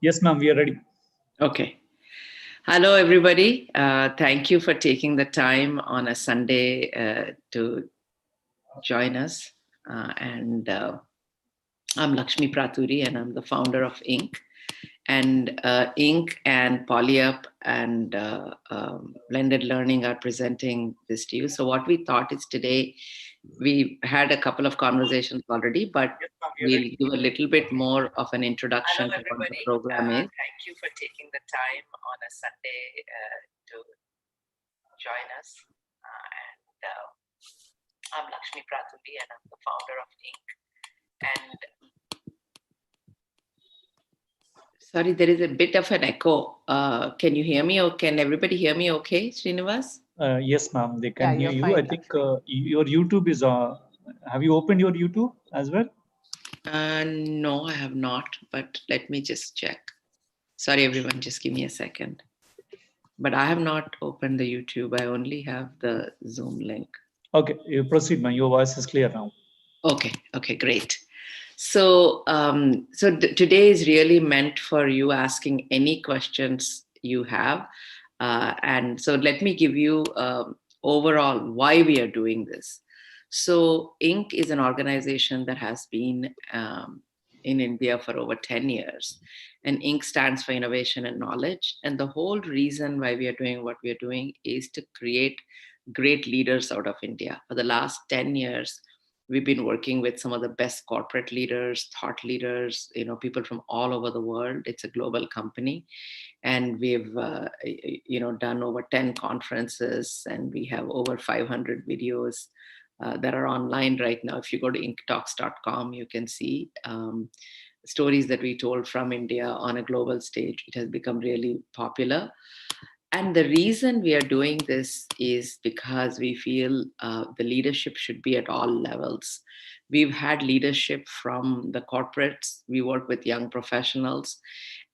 Yes, ma'am, we are ready. Okay. Hello, everybody. Thank you for taking the time on a Sunday to join us. I'm Lakshmi Praturi, and I'm the founder of Inc. And Inc. and Polyup and Blended Learning are presenting this to you. So what we thought is today, we had a couple of conversations already, but Yes, ma'am, we are we'll ready. give a little bit more of an introduction Hello, to what the everybody. program is. Thank you for taking the time on a Sunday to join us. I'm Lakshmi Praturi, and I'm the founder of Inc. And Sorry, there is a bit of an echo. Can you hear me, or can everybody hear me okay, Srinivas? Yes, ma'am, they can hear you're you. I fine, think Lakshmi. your YouTube is, have you opened your YouTube as well? No, I have not, but let me just check. Sorry, everyone, just give me a second. But I have not opened the YouTube. I only have the Zoom link. Okay, you proceed, ma'am. Your voice is clear now. Okay, great. So, today is really meant for you asking any questions you have. And so let me give you overall why we are doing this. So Inc. is an organization that has been in India for over 10 years. And Inc. stands for Innovation and Knowledge. And the whole reason why we are doing what we are doing is to create great leaders out of India. For the last 10 years, we've been working with some of the best corporate leaders, thought leaders, people from all over the world. It's a global company, and we've done over 10 conferences, and we have over 500 videos that are online right now. If you go to inktalks.com, you can see stories that we told from India on a global stage. It has become really popular. And the reason we are doing this is because we feel the leadership should be at all levels. We've had leadership from the corporates. We work with young professionals,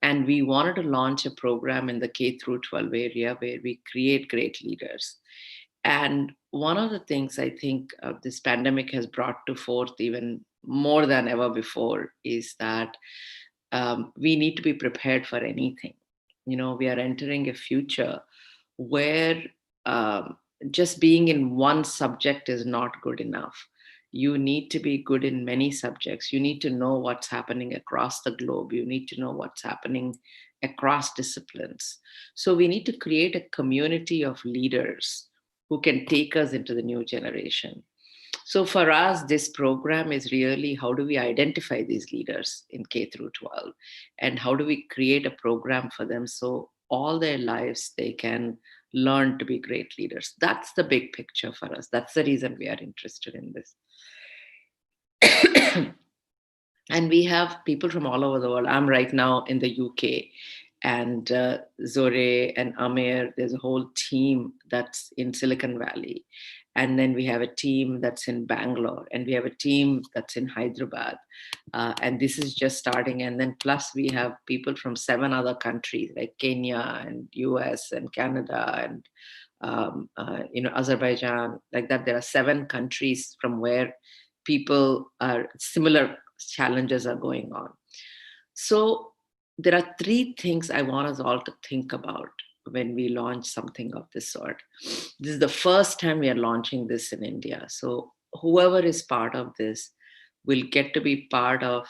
and we wanted to launch a program in the K through 12 area where we create great leaders. And one of the things I think this pandemic has brought to forth even more than ever before is that we need to be prepared for anything. We are entering a future where just being in one subject is not good enough. You need to be good in many subjects. You need to know what's happening across the globe. You need to know what's happening across disciplines. So we need to create a community of leaders who can take us into the new generation. So for us, this program is really how do we identify these leaders in K through 12, and how do we create a program for them so all their lives they can learn to be great leaders. That's the big picture for us. That's the reason we are interested in this. And we have people from all over the world. I'm right now in the UK, and Zore and Amir, there's a whole team that's in Silicon Valley. And then we have a team that's in Bangalore, and we have a team that's in Hyderabad. And this is just starting. And then plus we have people from 7 other countries like Kenya and US and Canada and Azerbaijan, like that. There are 7 countries from where people are similar challenges are going on. So there are 3 things I want us all to think about when we launch something of this sort. This is the first time we are launching this in India. So whoever is part of this will get to be part of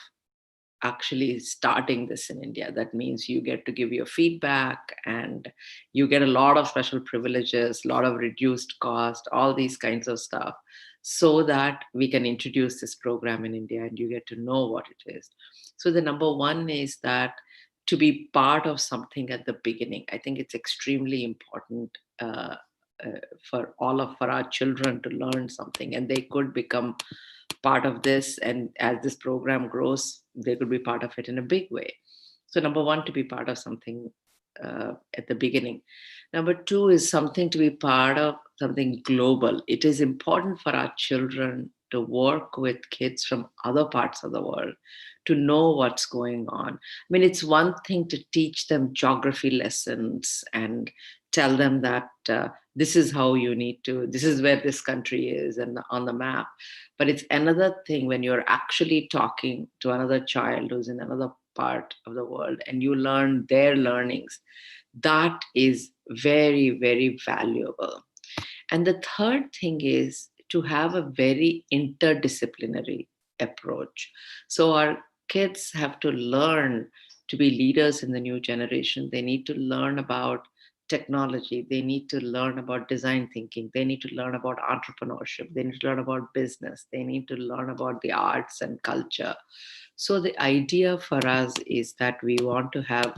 actually starting this in India. That means you get to give your feedback, and you get a lot of special privileges, a lot of reduced cost, all these kinds of stuff, so that we can introduce this program in India and you get to know what it is. So the number one is that to be part of something at the beginning, I think it's extremely important for our children to learn something, and they could become part of this, and as this program grows they could be part of it in a big way. So number one, to be part of something at the beginning. Number two is something to be part of something global. It is important for our children to work with kids from other parts of the world, to know what's going on. I mean, it's one thing to teach them geography lessons and tell them that this is how you need to, this is where this country is and on the map. But it's another thing when you're actually talking to another child who's in another part of the world and you learn their learnings. That is very, very valuable. And the third thing is to have a very interdisciplinary approach. So our kids have to learn to be leaders in the new generation. They need to learn about technology. They need to learn about design thinking. They need to learn about entrepreneurship. They need to learn about business. They need to learn about the arts and culture. So the idea for us is that we want to have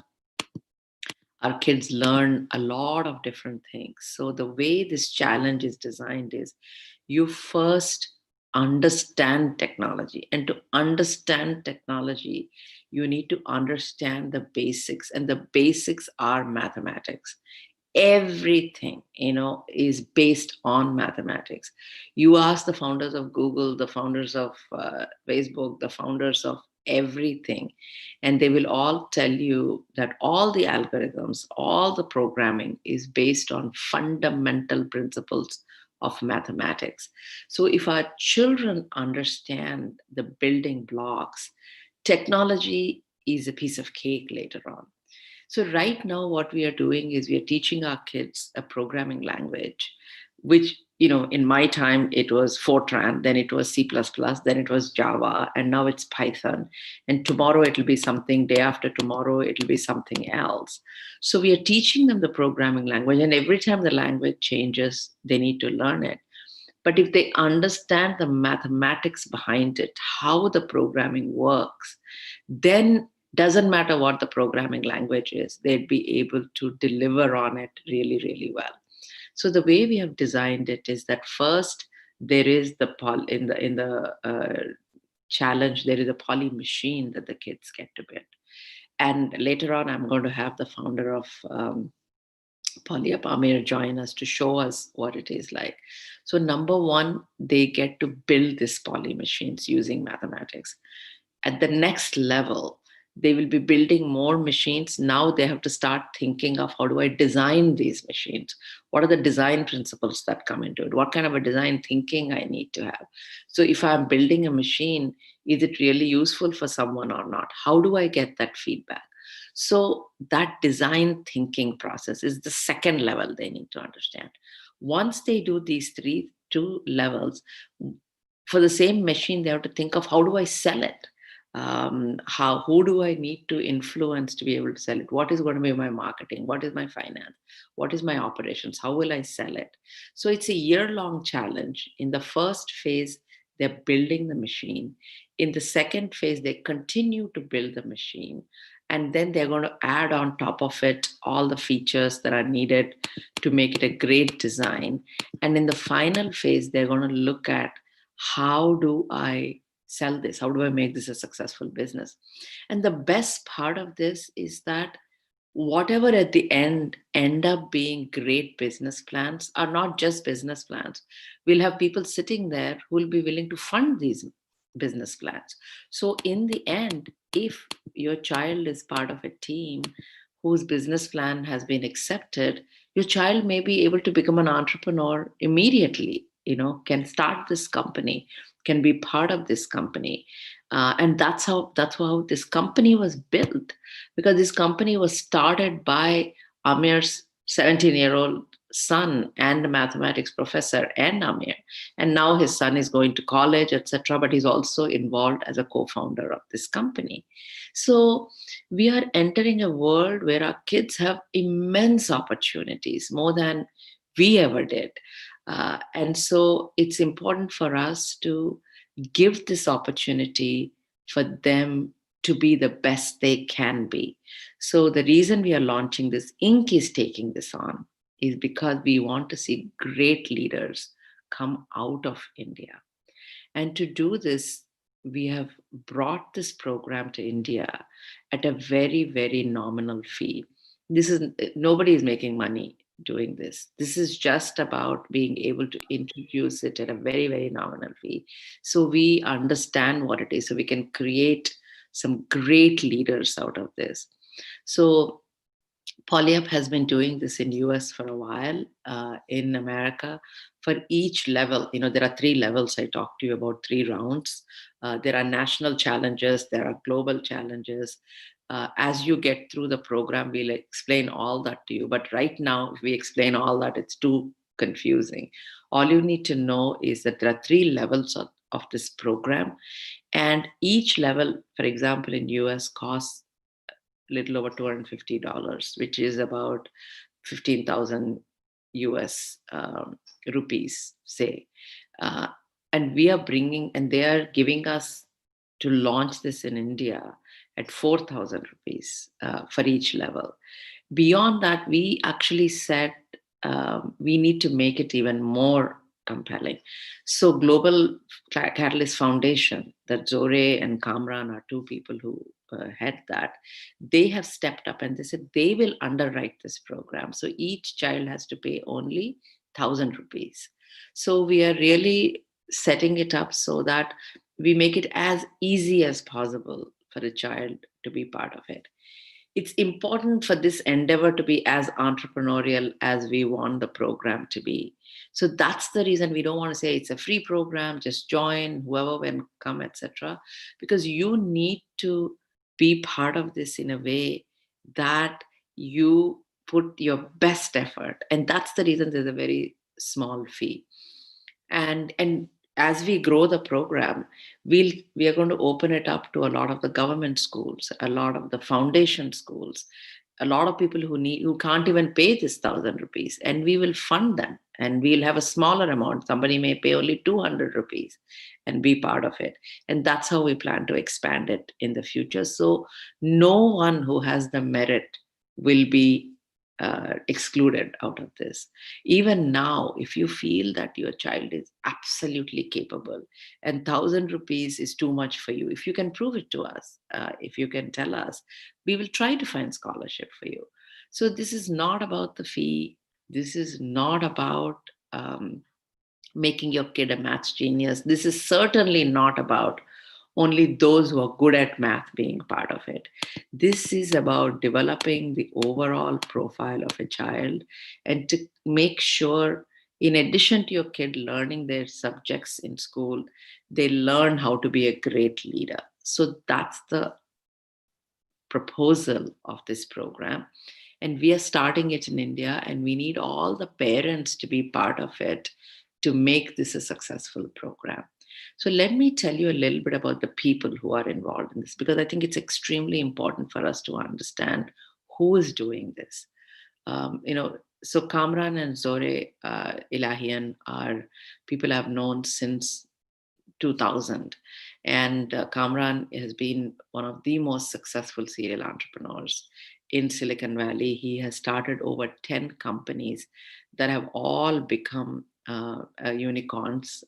our kids learn a lot of different things. So the way this challenge is designed is you first understand technology. And to understand technology, you need to understand the basics. And the basics are mathematics. Everything, is based on mathematics. You ask the founders of Google, the founders of Facebook, the founders of everything, and they will all tell you that all the algorithms, all the programming is based on fundamental principles of mathematics. So if our children understand the building blocks, technology is a piece of cake later on. So right now, what we are doing is we are teaching our kids a programming language, which, in my time, it was Fortran, then it was C++, then it was Java, and now it's Python. And tomorrow it'll be something, day after tomorrow, it'll be something else. So we are teaching them the programming language, and every time the language changes, they need to learn it. But if they understand the mathematics behind it, how the programming works, then doesn't matter what the programming language is, they'd be able to deliver on it really, really well. So the way we have designed it is that first there is in the challenge, there is a poly machine that the kids get to build. And later on, I'm going to have the founder of Polyup Amir join us to show us what it is like. So number one, they get to build these poly machines using mathematics. At the next level, they will be building more machines. Now they have to start thinking of how do I design these machines? What are the design principles that come into it? What kind of a design thinking I need to have? So if I'm building a machine, is it really useful for someone or not? How do I get that feedback? So that design thinking process is the second level they need to understand. Once they do these two levels, for the same machine, they have to think of how do I sell it? Who do I need to influence to be able to sell it? What is going to be my marketing? What is my finance? What is my operations? How will I sell it? So it's a year-long challenge. In the first phase, they're building the machine. In the second phase, they continue to build the machine. And then they're going to add on top of it all the features that are needed to make it a great design. And in the final phase, they're going to look at how do I sell this? How do I make this a successful business? And the best part of this is that whatever at the end up being great business plans are not just business plans. We'll have people sitting there who will be willing to fund these business plans. So in the end, if your child is part of a team whose business plan has been accepted, your child may be able to become an entrepreneur immediately, can start this company, can be part of this company. And that's how this company was built, because this company was started by Amir's 17-year-old son and a mathematics professor and Amir. And now his son is going to college, etc. But he's also involved as a co-founder of this company. So we are entering a world where our kids have immense opportunities, more than we ever did. And so it's important for us to give this opportunity for them to be the best they can be. So the reason we are launching this, Inc. is taking this on, is because we want to see great leaders come out of India. And to do this, we have brought this program to India at a very, very nominal fee. Nobody is making money doing this. This is just about being able to introduce it at a very, very nominal fee. So we understand what it is, so we can create some great leaders out of this. So Polyup has been doing this in US for a while. In America, for each level, there are 3 levels. I talked to you about 3 rounds. There are national challenges, there are global challenges. As you get through the program, we'll explain all that to you. But right now, if we explain all that, it's too confusing. All you need to know is that there are 3 levels of this program. And each level, for example, in US costs little over $250, which is about 15,000 US rupees, say. Uh, and we are bringing, and they are giving us to launch this in India at 4,000 rupees for each level. Beyond that, we actually said we need to make it even more compelling. So Global Catalyst Foundation, that Zore and Kamran are 2 people who head that, they have stepped up and they said they will underwrite this program. So each child has to pay only 1,000 rupees. So we are really setting it up so that we make it as easy as possible for a child to be part of it. It's important for this endeavor to be as entrepreneurial as we want the program to be. So that's the reason we don't want to say it's a free program, just join, whoever will come, etc. Because you need to be part of this in a way that you put your best effort. And that's the reason there's a very small fee. And as we grow the program, we are going to open it up to a lot of the government schools, a lot of the foundation schools, a lot of people who can't even pay this 1,000 rupees, and we will fund them. And we'll have a smaller amount. Somebody may pay only 200 rupees and be part of it. And that's how we plan to expand it in the future. So no one who has the merit will be excluded out of this. Even now, if you feel that your child is absolutely capable and 1,000 rupees is too much for you, if you can prove it to us, if you can tell us, we will try to find scholarship for you. So this is not about the fee. This is not about making your kid a maths genius. This is certainly not about only those who are good at math being part of it. This is about developing the overall profile of a child and to make sure, in addition to your kid learning their subjects in school, they learn how to be a great leader. So that's the proposal of this program. And we are starting it in India, and we need all the parents to be part of it to make this a successful program. So let me tell you a little bit about the people who are involved in this, because I think it's extremely important for us to understand who is doing this. So Kamran and Zore Ilahian are people I've known since 2000. And Kamran has been one of the most successful serial entrepreneurs in Silicon Valley. He has started over 10 companies that have all become unicorns.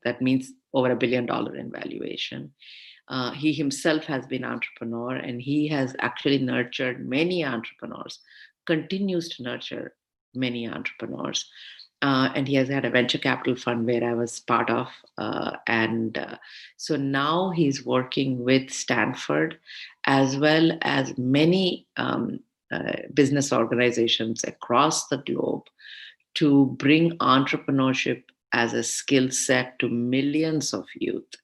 That means over $1 billion in valuation. He himself has been an entrepreneur, and he has actually nurtured many entrepreneurs, continues to nurture many entrepreneurs. And he has had a venture capital fund where I was part of. So now he's working with Stanford as well as many business organizations across the globe to bring entrepreneurship as a skill set to millions of youth.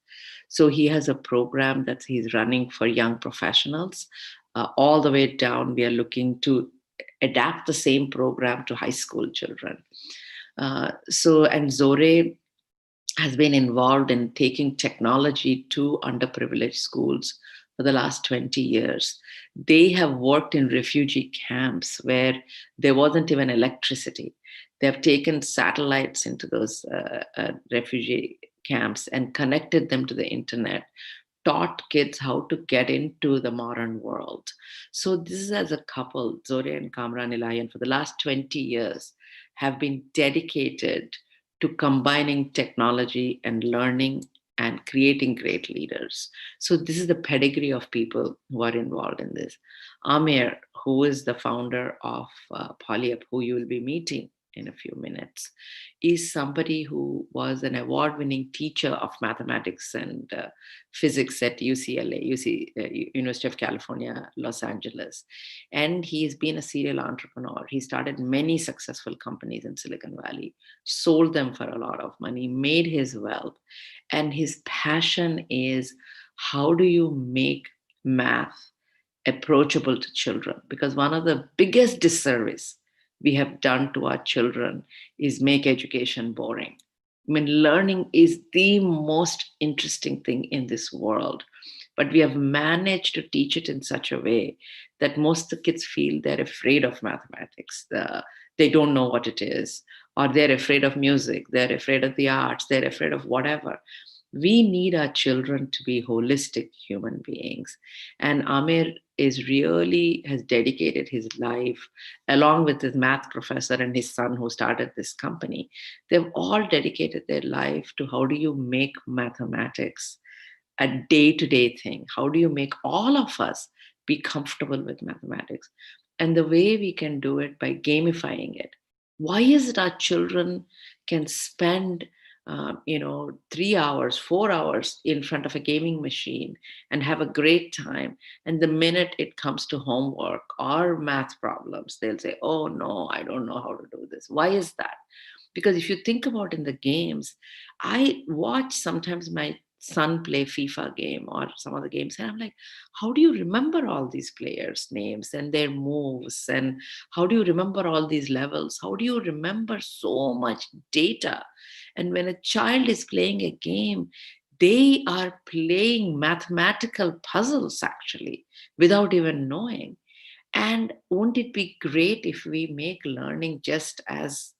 So he has a program that he's running for young professionals. All the way down, we are looking to adapt the same program to high school children. And Zore has been involved in taking technology to underprivileged schools for the last 20 years. They have worked in refugee camps where there wasn't even electricity. They have taken satellites into those refugee camps and connected them to the internet, taught kids how to get into the modern world. So this is, as a couple, Zore and Kamran Ilahian, for the last 20 years, have been dedicated to combining technology and learning and creating great leaders. So this is the pedigree of people who are involved in this. Amir, who is the founder of Polyup, who you will be meeting in a few minutes, is somebody who was an award-winning teacher of mathematics and physics at UCLA, University of California, Los Angeles. And he's been a serial entrepreneur. He started many successful companies in Silicon Valley, sold them for a lot of money, made his wealth. And his passion is, how do you make math approachable to children? Because one of the biggest disservice we have done to our children is make education boring. I mean, learning is the most interesting thing in this world, but we have managed to teach it in such a way that most of the kids feel they're afraid of mathematics. They don't know what it is, or they're afraid of music, they're afraid of the arts, they're afraid of whatever. We need our children to be holistic human beings. And Amir has dedicated his life, along with his math professor and his son who started this company. They've all dedicated their life to how do you make mathematics a day-to-day thing? How do you make all of us be comfortable with mathematics? And the way we can do it by gamifying it. Why is it our children can spend 3 hours, 4 hours in front of a gaming machine and have a great time, and the minute it comes to homework or math problems, they'll say, oh no, I don't know how to do this. Why is that? Because if you think about in the games, I watch sometimes my son play FIFA game or some other games, and I'm like, how do you remember all these players' names and their moves? And how do you remember all these levels? How do you remember so much data? And when a child is playing a game, they are playing mathematical puzzles actually without even knowing. And won't it be great if we make learning just as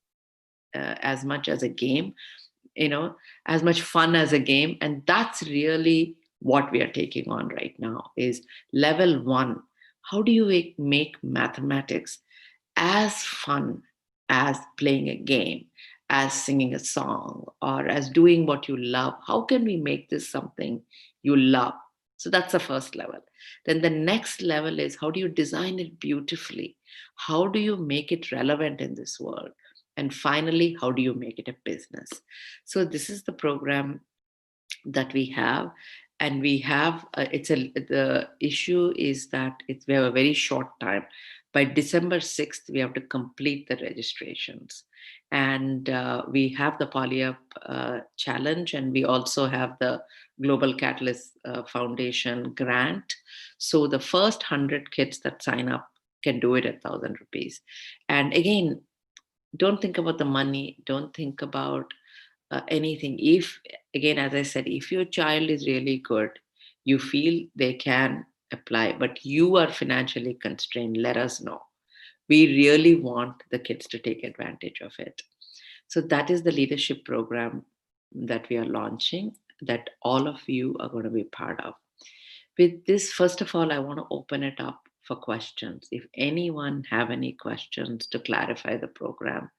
much as a game, as much fun as a game? And that's really what we are taking on right now, is level 1. How do you make mathematics as fun as playing a game, as singing a song, or as doing what you love? How can we make this something you love? So that's the first level. Then the next level is, how do you design it beautifully? How do you make it relevant in this world? And finally, how do you make it a business? So this is the program that we have. And we have, the issue is that we have a very short time. By December 6th, we have to complete the registrations. And we have the PolyUp challenge, and we also have the Global Catalyst Foundation grant. So the first 100 kids that sign up can do it at 1,000 rupees. And again, don't think about the money. Don't think about anything. If, again, as I said, if your child is really good, you feel they can apply, but you are financially constrained, let us know. We really want the kids to take advantage of it. So that is the leadership program that we are launching, that all of you are going to be part of. With this, first of all, I want to open it up for questions. If anyone have any questions to clarify the program,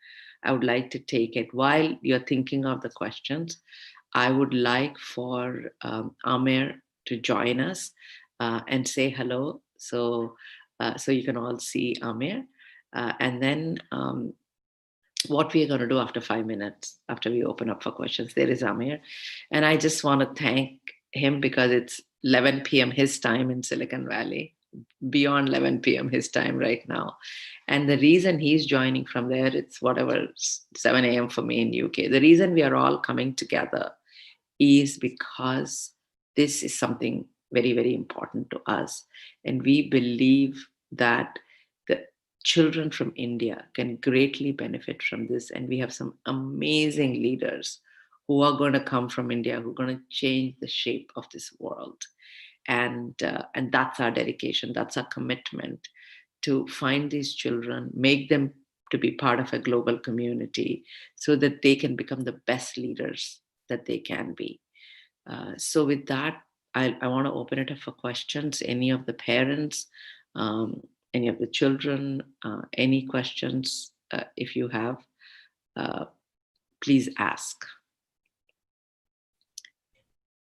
I would like to take it. While you're thinking of the questions, I would like for Amir to join us and say hello. So you can all see Amir. And then what we're going to do after 5 minutes, after we open up for questions, there is Amir. And I just want to thank him because it's 11 p.m. his time in Silicon Valley, beyond 11 p.m. his time right now. And the reason he's joining from there, it's 7 a.m. for me in UK. The reason we are all coming together is because this is something very, very important to us. And we believe that the children from India can greatly benefit from this. And we have some amazing leaders who are going to come from India, who are going to change the shape of this world. And that's our dedication. That's our commitment, to find these children, make them to be part of a global community so that they can become the best leaders that they can be. So with that, I want to open it up for questions. Any of the parents, any of the children, any questions, if you have, please ask.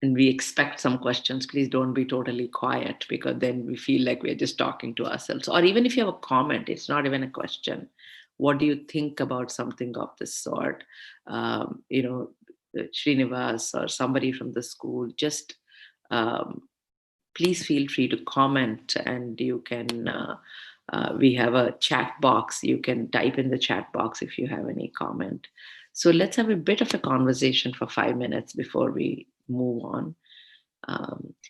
And we expect some questions. Please don't be totally quiet, because then we feel like we're just talking to ourselves. Or even if you have a comment, it's not even a question. what do you think about something of this sort? You know, Srinivas or somebody from the school, just please feel free to comment, and you can, we have a chat box. You can type in the chat box if you have any comment. So let's have a bit of a conversation for 5 minutes before we move on.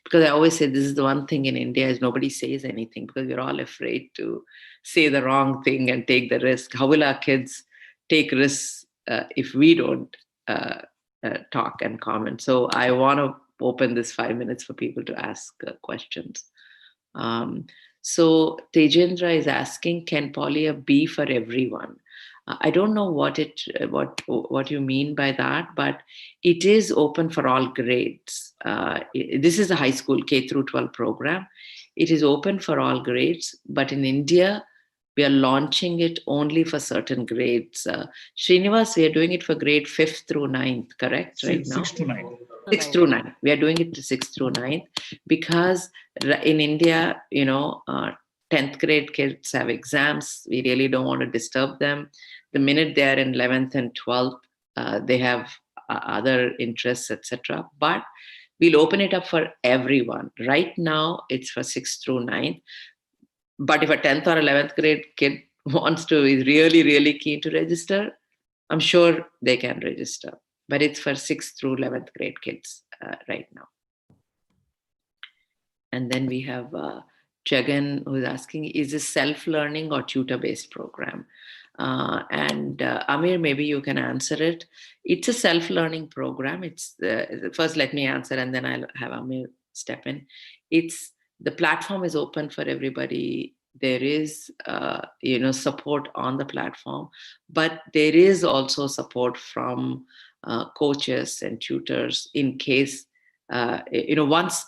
Because I always say this is the one thing in India is nobody says anything because we're all afraid to say the wrong thing and take the risk. How will our kids take risks if we don't talk and comment? So I want to open this 5 minutes for people to ask questions. So Tejendra is asking, can polya be for everyone? I don't know what you mean by that, but it is open for all grades. This is a high school K through 12 program. It is open for all grades, but in India, we are launching it only for certain grades. Srinivas, we are doing it for grade 5th through 9th, correct? Right now? 6 to 9. 6 through 9. We are doing it to 6 through 9 because in India, 10th grade kids have exams. We really don't want to disturb them. The minute they're in 11th and 12th, they have other interests, etc. But we'll open it up for everyone. Right now, it's for 6th through 9th. But if a 10th or 11th grade kid is really, really keen to register, I'm sure they can register. But it's for 6th through 11th grade kids right now. And then we have Jagan, who's asking, is this self-learning or tutor-based program? And Amir, maybe you can answer it. It's a self-learning program. It's first, let me answer, and then I'll have Amir step in. The platform is open for everybody. There is, support on the platform, but there is also support from coaches and tutors in case, once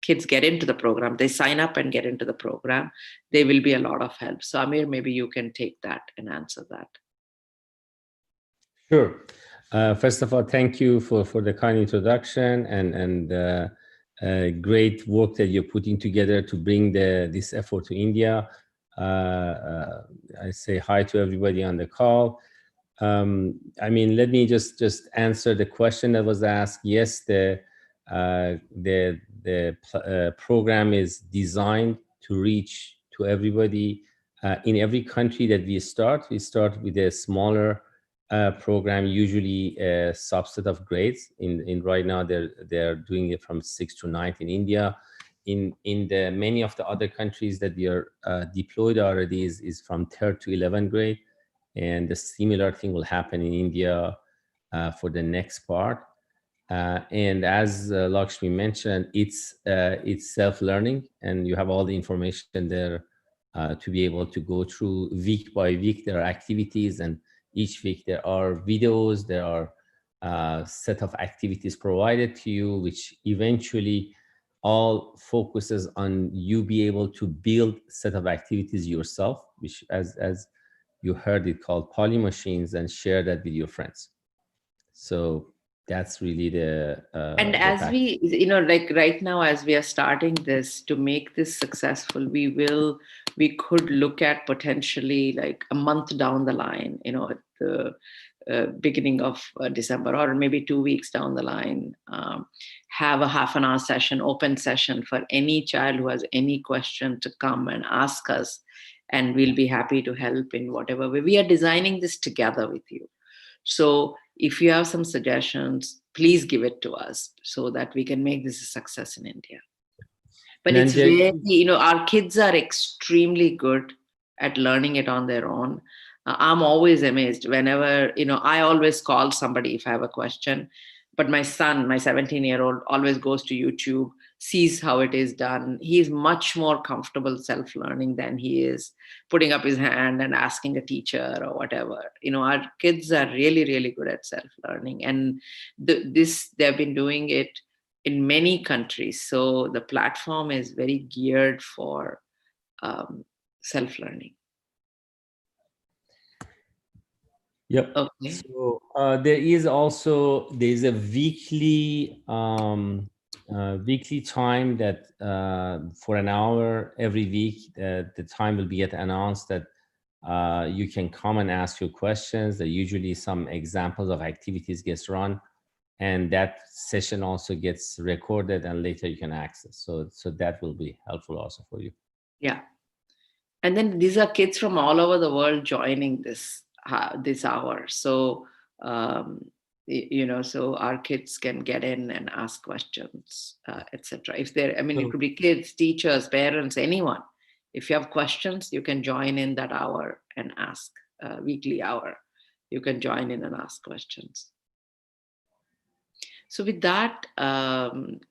kids get into the program, they sign up and get into the program, there will be a lot of help. So Amir, maybe you can take that and answer that. Sure. First of all, thank you for the kind introduction and great work that you're putting together to bring this effort to India. I say hi to everybody on the call. I mean, let me just answer the question that was asked. Yes, the program is designed to reach to everybody. In every country that we start with a smaller program, usually a subset of grades. In right now, they're doing it from 6 to 9 in India. In the many of the other countries that we are deployed already is from 3rd to 11th grade, and the similar thing will happen in India for the next part. And as Lakshmi mentioned, it's self-learning, and you have all the information there to be able to go through week by week. There are activities, and each week there are videos, there are set of activities provided to you, which eventually all focuses on you be able to build set of activities yourself, which as you heard it called poly machines, and share that with your friends. So that's really and as we, like right now, as we are starting this, to make this successful, we could look at potentially like a month down the line, at the beginning of December, or maybe 2 weeks down the line, have a half-an-hour session, open session for any child who has any question to come and ask us, and we'll be happy to help in whatever way. We are designing this together with you. So if you have some suggestions, please give it to us so that we can make this a success in India. But it's really, our kids are extremely good at learning it on their own. I'm always amazed whenever, I always call somebody if I have a question, but my son, my 17-year-old, always goes to YouTube, sees how it is done. He's much more comfortable self-learning than he is putting up his hand and asking a teacher or whatever. Our kids are really, really good at self-learning, and they've been doing it in many countries. So the platform is very geared for self-learning. Yep. Okay. So there's a weekly time that for an hour every week, the time will be announced that You can come and ask your questions. There usually some examples of activities gets run, and that session also gets recorded and later you can access. So that will be helpful also for you. Yeah. And then these are kids from all over the world joining this hour. So, so our kids can get in and ask questions, etc. If they're, I mean, it could be kids, teachers, parents, anyone. If you have questions, you can join in that hour and ask, weekly hour. You can join in and ask questions. So with that, and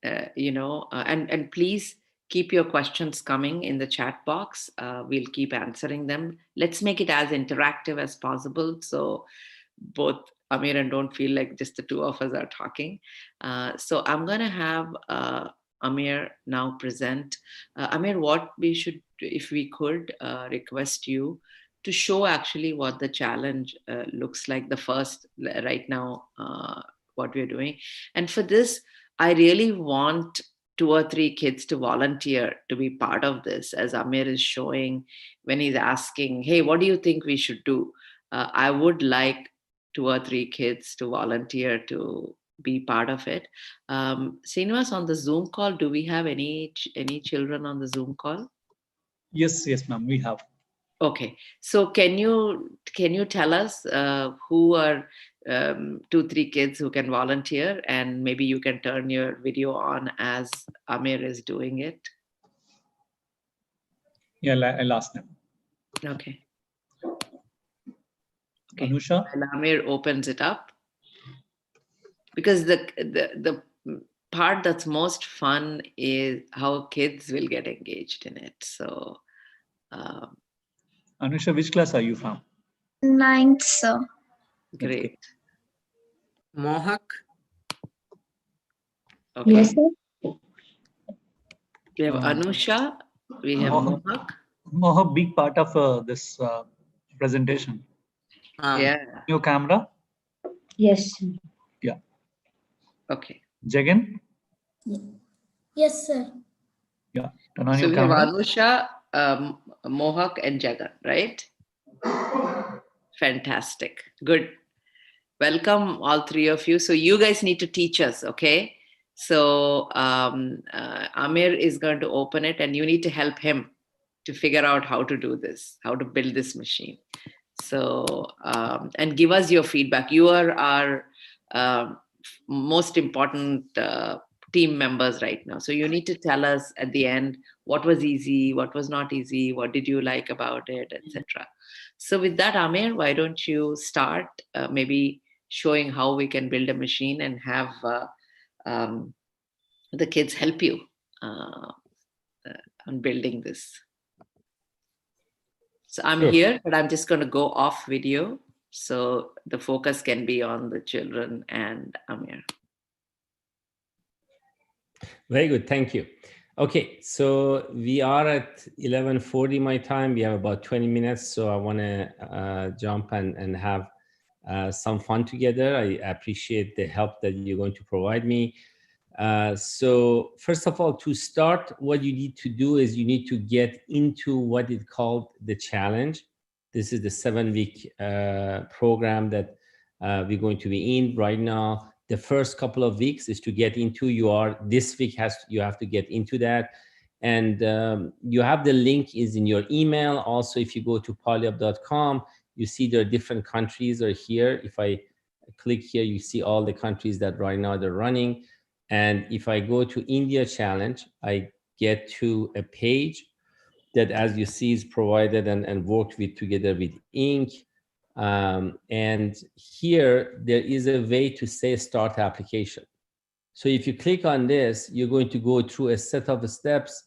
please keep your questions coming in the chat box. We'll keep answering them. Let's make it as interactive as possible. So both Amir and don't feel like just the two of us are talking. So I'm going to have Amir now present. Amir, what we should, if we could request you to show actually what the challenge looks like, the first right now, what we're doing. And for this, I really want 2 or 3 kids to volunteer to be part of this, as Amir is showing when he's asking, hey, what do you think we should do? I would like 2 or 3 kids to volunteer to be part of it. Srinivas, on the Zoom call, do we have any children on the Zoom call? Yes, ma'am, we have. Okay, so can you tell us who are 2-3 kids who can volunteer, and maybe you can turn your video on as Amir is doing it? Yeah, I'll ask them. Okay. Anusha? While Amir opens it up, because the part that's most fun is how kids will get engaged in it. So Anusha, which class are you from? 9th, sir. Great. Mohak. Okay. Yes, sir. We have Anusha, we have Mohak. Mohak, big part of this presentation. Yeah. Your camera? Yes. Yeah. Okay. Jagan? Yes, sir. Yeah. Turn on So your we have camera. Anusha, Mohak, and Jagan, right? Fantastic. Good. Welcome, all 3 of you. So you guys need to teach us, okay? So Amir is going to open it, and you need to help him to figure out how to do this, how to build this machine. So, and give us your feedback. You are our most important team members right now. So you need to tell us at the end what was easy, what was not easy, what did you like about it, etc. So with that, Amir, why don't you start maybe showing how we can build a machine and have the kids help you on building this. So I'm here, but I'm just going to go off video so the focus can be on the children and Amir. Very good, thank you. Okay, so we are at 11:40 my time. We have about 20 minutes, so I want to jump and have some fun together. I appreciate the help that you're going to provide me. So first of all, to start, what you need to do is you need to get into what is called the challenge. This is the 7-week program that we're going to be in right now. The first couple of weeks is to get into. This week you have to get into that, and you have the link is in your email. Also, if you go to polyhub.com, you see there are different countries are here. If I click here, you see all the countries that right now they're running. And if I go to India challenge, I get to a page that, as you see, is provided and worked with together with Inc. And here there is a way to say start application. So if you click on this, you're going to go through a set of steps.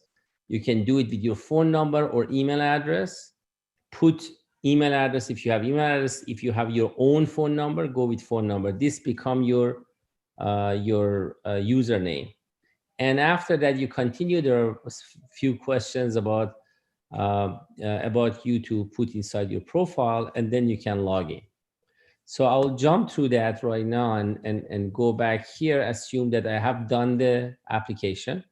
You can do it with your phone number or email address. Put email address if you have email address. If you have your own phone number, go with phone number. This become your username. And after that, you continue. There are a few questions about you to put inside your profile, and then you can log in. So I'll jump through that right now and go back here, assume that I have done the application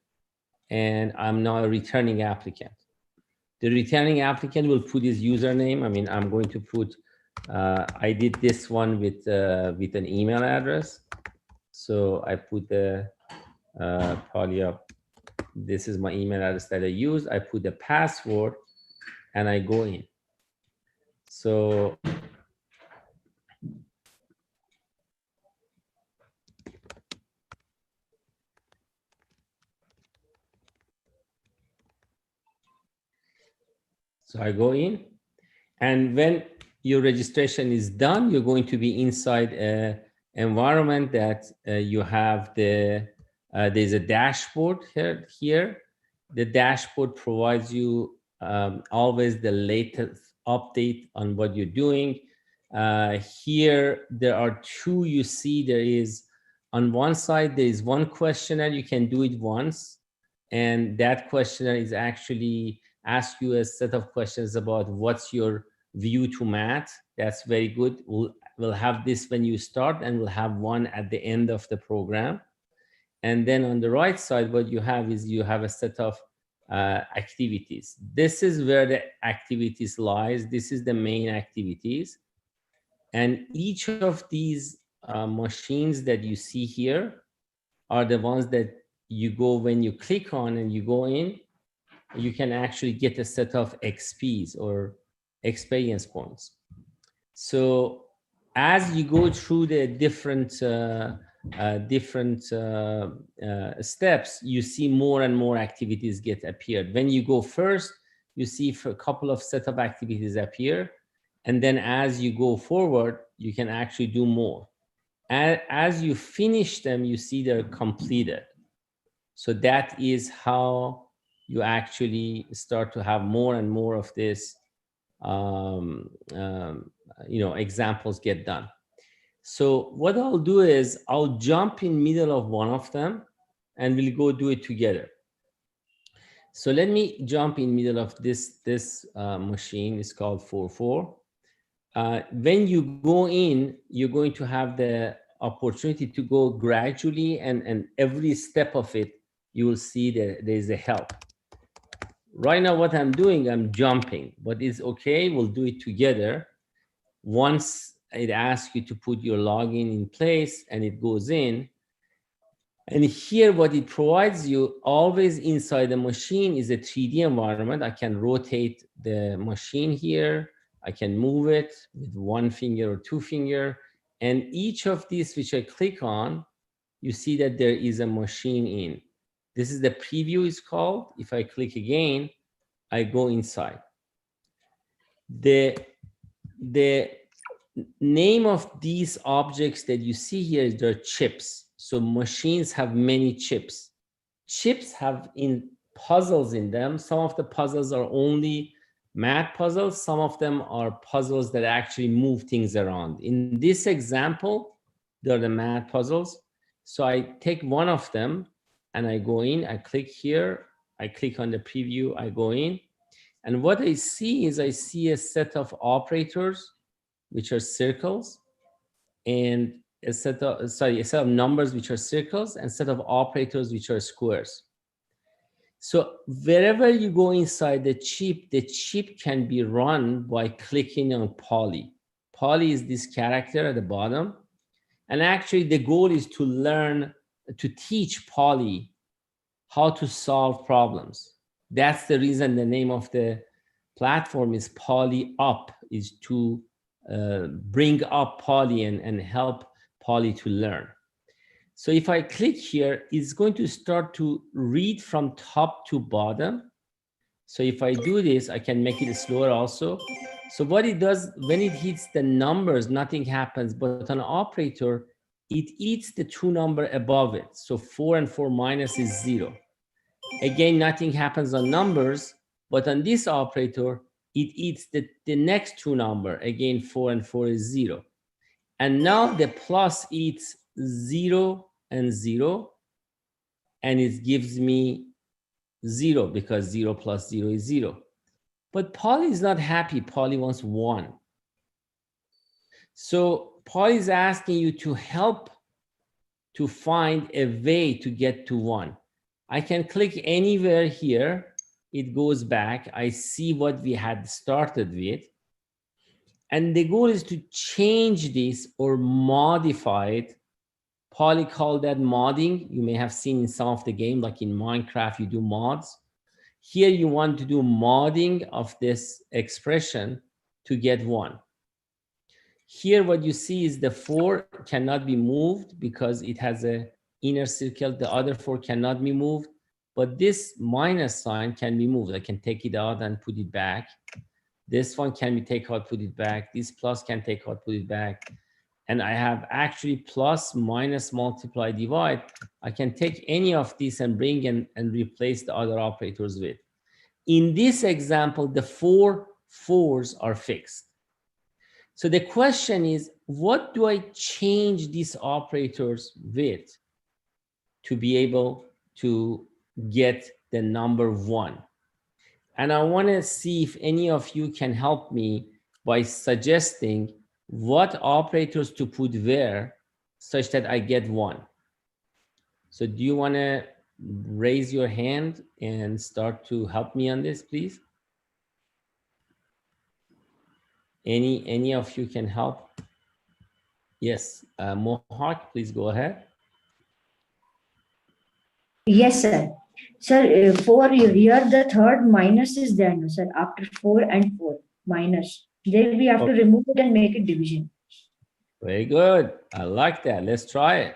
and I'm now a returning applicant. The returning applicant will put his username. I mean, I'm going to put, I did this one with an email address. So I put the Polya, this is my email address that I use. I put the password and I go in. So I go in, and when your registration is done, you're going to be inside an environment that you have there's a dashboard here. The dashboard provides you always the latest update on what you're doing. Here, there are two you see. There is, on one side, there is one questionnaire. You can do it once. And that questionnaire is actually ask you a set of questions about what's your view to math. That's very good. We'll have this when you start, and we'll have one at the end of the program. And then on the right side, what you have is you have a set of activities. This is where the activities lies. This is the main activities. And each of these machines that you see here are the ones that you go, when you click on and you go in, you can actually get a set of XPs or experience points. So as you go through the different steps, you see more and more activities get appeared. When you go first, you see for a couple of set of activities appear. And then as you go forward, you can actually do more. And as you finish them, you see they're completed. So that is how you actually start to have more and more of this, examples get done. So what I'll do is I'll jump in middle of one of them and we'll go do it together. So let me jump in middle of this machine. It's called 44. When you go in, you're going to have the opportunity to go gradually, and every step of it, you will see that there's a help. Right now, what I'm doing, I'm jumping, but it's okay. We'll do it together. Once it asks you to put your login in place and it goes in, and here what it provides you always inside the machine is a 3D environment. I can rotate the machine here. I can move it with one finger or two finger. And each of these which I click on, you see that there is a machine in. This is the preview is called. If I click again, I go inside. The name of these objects that you see here is their chips. So machines have many chips. Chips have puzzles in them. Some of the puzzles are only math puzzles. Some of them are puzzles that actually move things around. In this example, they're the math puzzles. So I take one of them and I go in, I click here, I click on the preview, I go in. And what I see is I see a set of operators, which are circles, and a set of numbers, which are circles, and a set of operators, which are squares. So wherever you go inside the chip can be run by clicking on poly. Poly is this character at the bottom. And actually the goal is to learn, to teach poly how to solve problems. That's the reason the name of the platform is Poly Up, is to bring up poly and help poly to learn. So if I click here, it's going to start to read from top to bottom. So if I do this, I can make it slower also. So what it does, when it hits the numbers, nothing happens, but on operator, it eats the two number above it. So 4 and 4 minus is 0. Again, nothing happens on numbers, but on this operator, it eats the next two number. Again, 4 and 4 is 0. And now the plus eats 0 and 0, and it gives me 0 because 0 plus 0 is 0. But poly is not happy. Poly wants 1. So poly is asking you to help to find a way to get to 1. I can click anywhere here it goes back. I see what we had started with. And the goal is to change this or modify it. Polly called that modding. You may have seen in some of the game, like in Minecraft, you do mods. Here you want to do modding of this expression to get 1. Here what you see is the 4 cannot be moved because it has a inner circle. The other 4 cannot be moved, but this minus sign can be moved. I can take it out and put it back. This one can be take out, put it back. This plus can take out, put it back. And I have actually plus, minus, multiply, divide. I can take any of these and bring in and replace the other operators with. In this example, the 4 4s are fixed. So the question is, what do I change these operators with to be able to get the number 1? And I want to see if any of you can help me by suggesting what operators to put where such that I get 1. So do you want to raise your hand and start to help me on this, please? Any of you can help? Yes, Mohawk, please go ahead. Yes, sir. Sir, for here, the third minus is there, no, sir. After 4 and 4, minus. Then we have to remove it and make it division. Very good. I like that. Let's try it.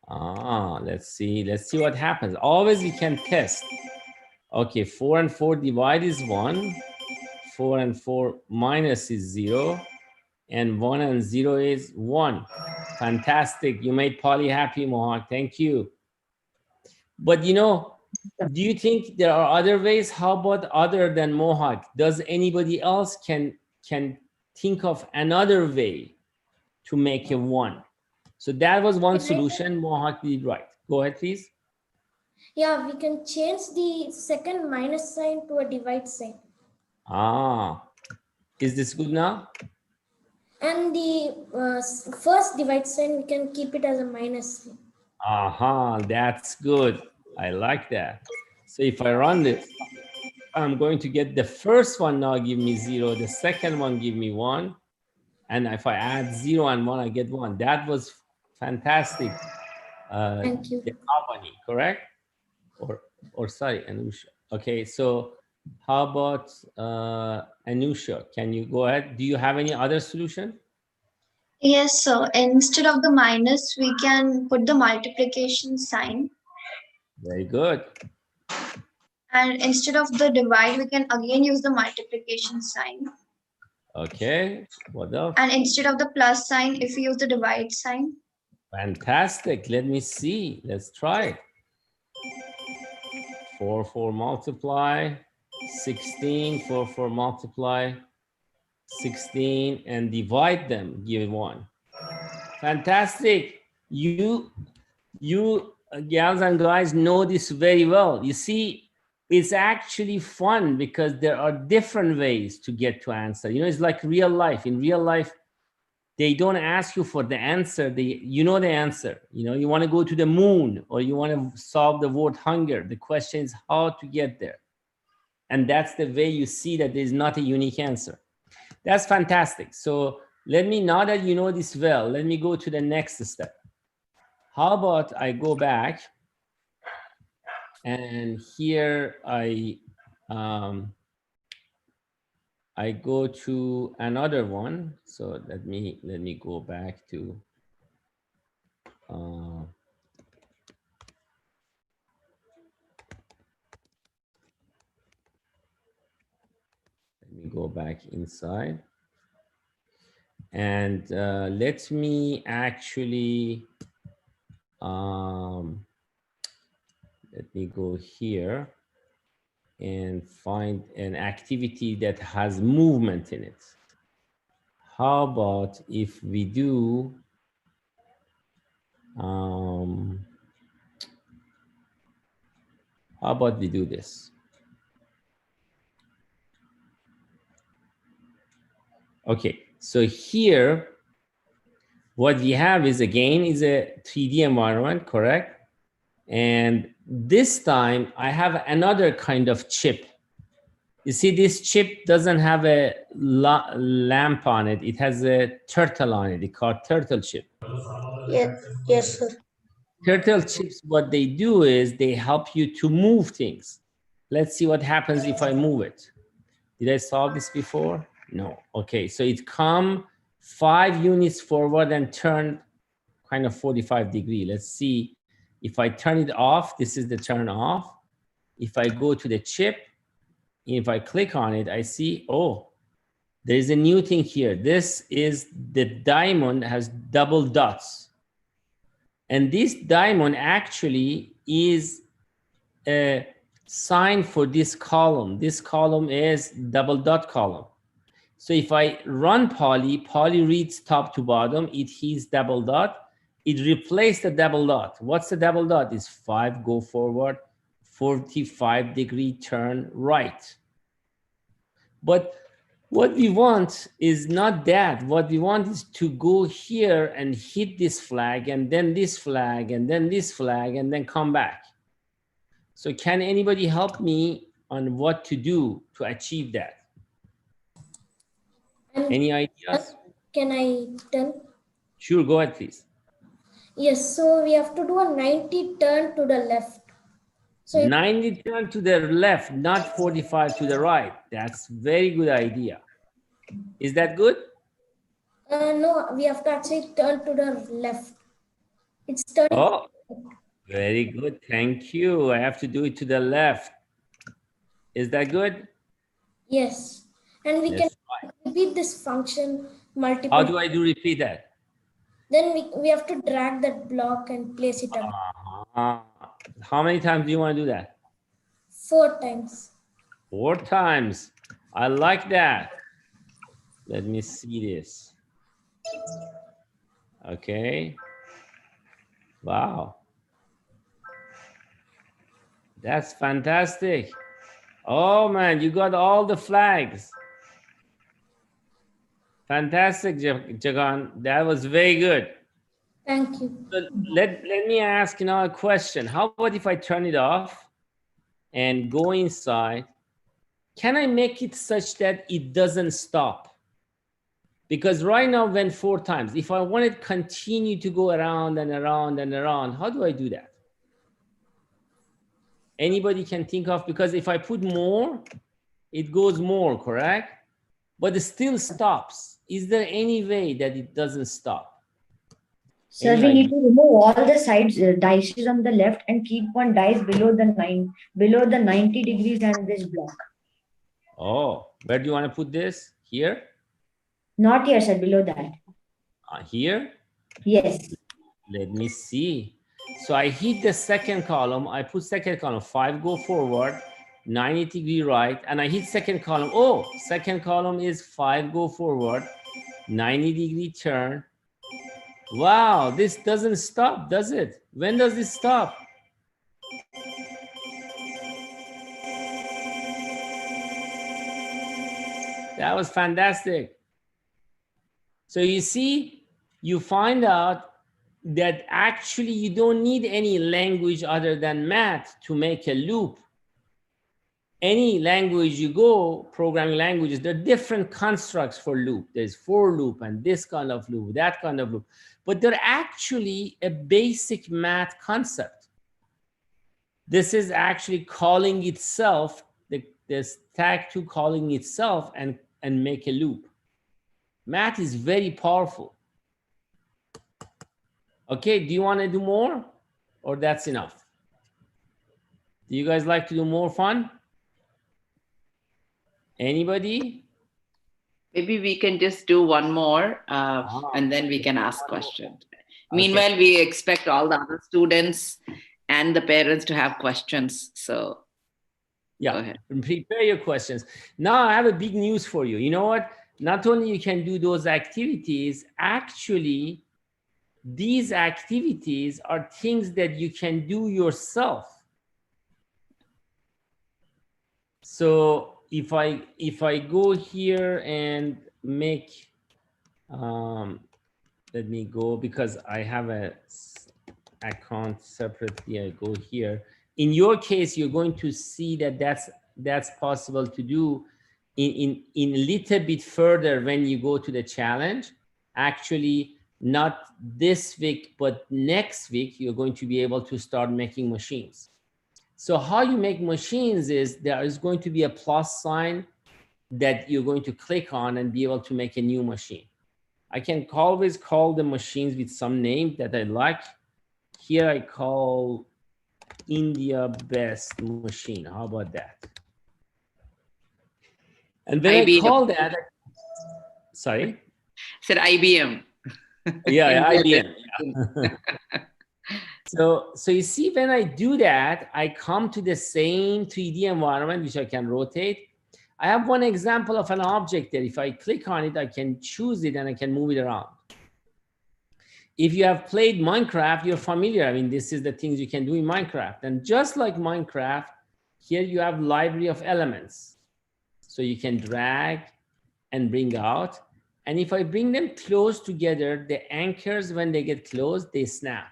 Let's see what happens. Always we can test. Okay, 4 and 4 divide is 1. 4 and 4 minus is 0. And 1 and 0 is 1. Fantastic. You made Polly happy, Mohawk. Thank you. But you know, do you think there are other ways? How about other than Mohawk? Does anybody else can think of another way to make a 1? So that was one solution. Mohawk did right. Go ahead, please. Yeah, we can change the second minus sign to a divide sign. Is this good now? And the first divide sign, we can keep it as a minus sign. That's good. I like that. So if I run this, I'm going to get the first one now give me 0, the second one give me 1. And if I add 0 and 1, I get 1. That was fantastic. Thank you. The company, correct? Or sorry, Anusha. Okay, so how about Anusha? Can you go ahead? Do you have any other solution? Yes, so instead of the minus, we can put the multiplication sign. Very good. And instead of the divide, we can again use the multiplication sign. Okay, what else? And instead of the plus sign, if we use the divide sign. Fantastic. Let me see. Let's try it. 4, 4 multiply, 16, 4, 4 multiply, 16, and divide them, give 1. Fantastic. You gals and guys know this very well. You see, it's actually fun because there are different ways to get to answer. You know, it's like real life. In real life, they don't ask you for the answer. You know the answer. You know, you want to go to the moon or you want to solve the word hunger. The question is how to get there. And that's the way you see that there's not a unique answer. That's fantastic. So let me, now that you know this well, let me go to the next step. How about I go back and here I go to another one. So let me go back to let me go back inside and let me actually let me go here and find an activity that has movement in it. How about if we do how about we do this? Okay, so here what we have is again is a 3D environment, correct? And this time I have another kind of chip. You see, this chip doesn't have a lamp on it. It has a turtle on it. It's called turtle chip. Yes, sir. Turtle chips, what they do is they help you to move things. Let's see what happens if I move it. Did I solve this before? No. Okay, so it come 5 units forward and turn kind of 45 degree. Let's see if I turn it off. This is the turn off. If I go to the chip, if I click on it, I see, oh, there's a new thing here. This is the diamond has double dots. And this diamond actually is a sign for this column. This column is double dot column. So if I run poly reads top to bottom, it hits double dot, it replaces the double dot. What's the double dot? It's 5 go forward, 45 degree turn right. But what we want is not that. What we want is to go here and hit this flag, and then this flag, and then this flag, and then come back. So can anybody help me on what to do to achieve that? And Any ideas? can I tell? Sure, go ahead, please. Yes, so we have to do a 90 turn to the left. So 90 turn to the left, not 45 to the right. That's very good idea. Is that good? no, we have to actually turn to the left. It's turning. Oh, very good. Thank you. I have to do it to the left. Is that good? Yes, and we Yes. can repeat this function multiple. How do I do repeat that? Then we have to drag that block and place it again. How many times do you want to do that? 4 times. 4 times. I like that. Let me see this. Okay. Wow. That's fantastic. Oh man, you got all the flags. Fantastic, Jagan. That was very good. Thank you. So let me ask you now a question. How about if I turn it off and go inside? Can I make it such that it doesn't stop? Because right now it went 4 times. If I want it to continue to go around and around and around, how do I do that? Anybody can think of, because if I put more, it goes more, correct? But it still stops. Is there any way that it doesn't stop? Sir, we need to remove all the sides dices on the left and keep one dice below the 90 degrees and this block. Oh, where do you want to put this? Here? Not here, sir, below that. Here? Yes. Let me see. So I hit the second column. I put second column, 5 go forward, 90 degree right, and I hit second column. Oh, second column is 5 go forward, 90 degree turn. Wow, this doesn't stop, does it? When does this stop? That was fantastic. So you see, you find out that actually you don't need any language other than math to make a loop. Any language you go, programming languages, there are different constructs for loop. There's for loop and this kind of loop, that kind of loop. But they're actually a basic math concept. This is actually calling itself, the stack to calling itself and make a loop. Math is very powerful. Okay, do you want to do more or that's enough? Do you guys like to do more fun? Anybody? Maybe we can just do one more and then we can ask questions. Okay. Meanwhile, we expect all the other students and the parents to have questions. So yeah, go ahead. Prepare your questions. Now I have a big news for you. You know what? Not only you can do those activities, actually, these activities are things that you can do yourself. So if I go here and make, let me go, because I have a account separately. I go here in your case, you're going to see that that's possible to do in a little bit further when you go to the challenge. Actually, not this week, but next week, you're going to be able to start making machines. So how you make machines is there is going to be a plus sign that you're going to click on and be able to make a new machine. I can always call the machines with some name that I like. Here I call India best machine. How about that? And when IBM. I call that, sorry? Said IBM. Yeah, IBM. So you see, when I do that, I come to the same 3D environment, which I can rotate. I have one example of an object there. If I click on it, I can choose it and I can move it around. If you have played Minecraft, you're familiar. I mean, this is the things you can do in Minecraft. And just like Minecraft, here you have library of elements. So you can drag and bring out. And if I bring them close together, the anchors, when they get close, they snap.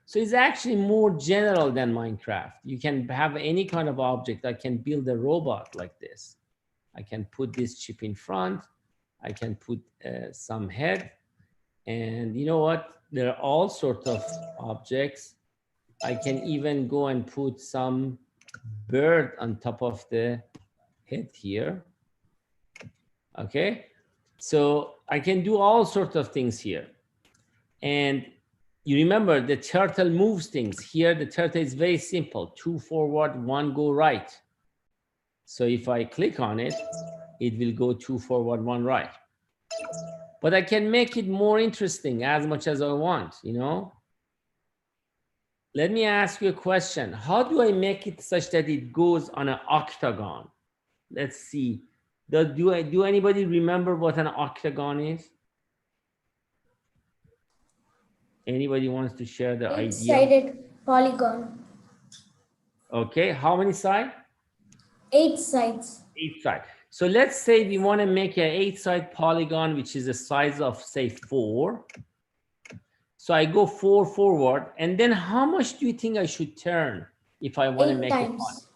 So it's actually more general than Minecraft. You can have any kind of object. I can build a robot like this. I can put this chip in front. I can put some head. And you know what? There are all sorts of objects. I can even go and put some bird on top of the head here. Okay. So I can do all sorts of things here. And you remember the turtle moves things. Here, the turtle is very simple. 2 forward, 1 go right. So if I click on it, it will go 2 forward, 1 right. But I can make it more interesting as much as I want, you know? Let me ask you a question. How do I make it such that it goes on an octagon? Let's see. Do anybody remember what an octagon is? Anybody wants to share the idea? Eight-sided polygon. Okay, how many sides? 8 sides. 8 sides. So let's say we want to make an 8-side polygon, which is the size of, say, 4. So I go 4 forward, and then how much do you think I should turn if I want to 8 make times.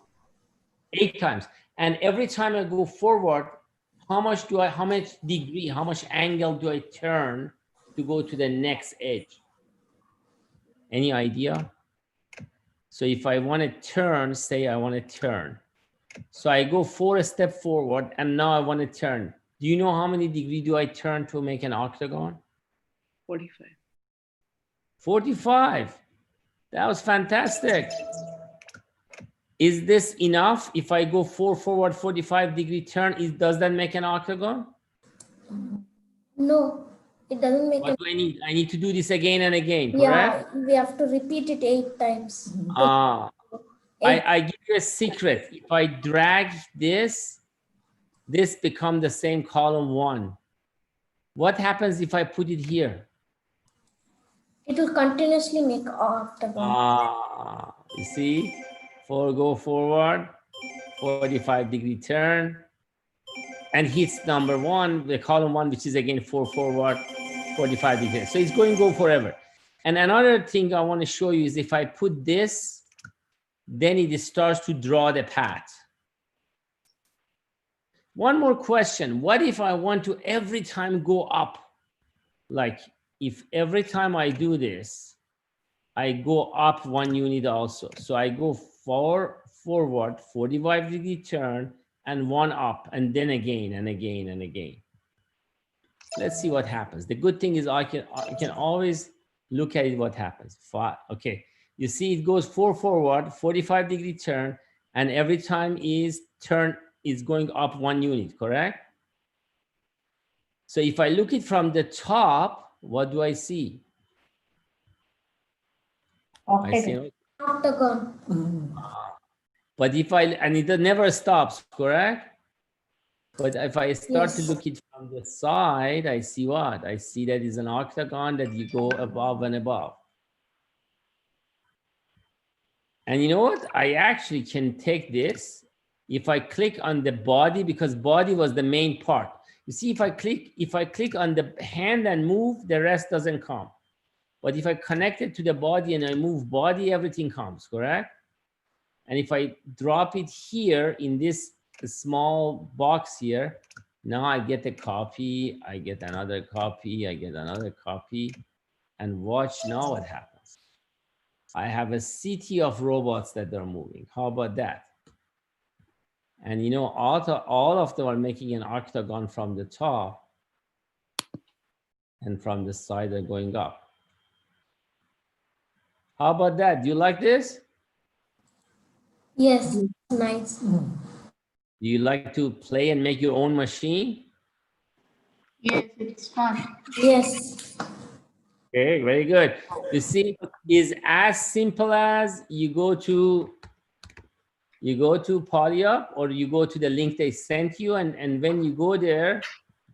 it? 8 times. And every time I go forward, how much degree, how much angle do I turn to go to the next edge? Any idea? So if I want to turn, say I want to turn. So I go 4 steps forward, and now I want to turn. Do you know how many degrees do I turn to make an octagon? 45. 45. That was fantastic. Is this enough? If I go 4 forward, 45-degree turn, does that make an octagon? No, it doesn't make What do I need? I need to do this again and again, Yeah, correct? we have to repeat it 8 times. I give you a secret. If I drag this becomes the same column 1. What happens if I put it here? It will continuously make octagon. You see? 4 go forward, 45-degree turn, and hits number 1, the column 1, which is again 4 forward, 45-degree. So it's going to go forever. And another thing I want to show you is if I put this, then it starts to draw the path. One more question. What if I want to every time go up? Like if every time I do this, I go up 1 unit also. So I go 4 forward, 45-degree turn, and 1 up, and then again and again and again. Let's see what happens. The good thing is I can always look at it, what happens. 5, okay. You see it goes 4 forward, 45-degree turn, and every time is turn is going up 1 unit, correct? So if I look it from the top, what do I see? I see Octagon. But if and it never stops, correct? But if I start to look it from the side, I see what? I see that is an octagon that you go above and above. And you know what? I actually can take this. If I click on the body, because body was the main part. You see, if I click on the hand and move, the rest doesn't come. But if I connect it to the body and I move body, everything comes, correct? And if I drop it here in this small box here, now I get a copy, I get another copy, I get another copy, and watch now what happens. I have a city of robots that are moving. How about that? And you know, all of them are making an octagon from the top, and from the side they're going up. How about that? Do you like this? Yes, nice. Do you like to play and make your own machine? Yes, it's fun. Yes. Okay, very good. You see, is as simple as you go to Polyup, or you go to the link they sent you, and when you go there,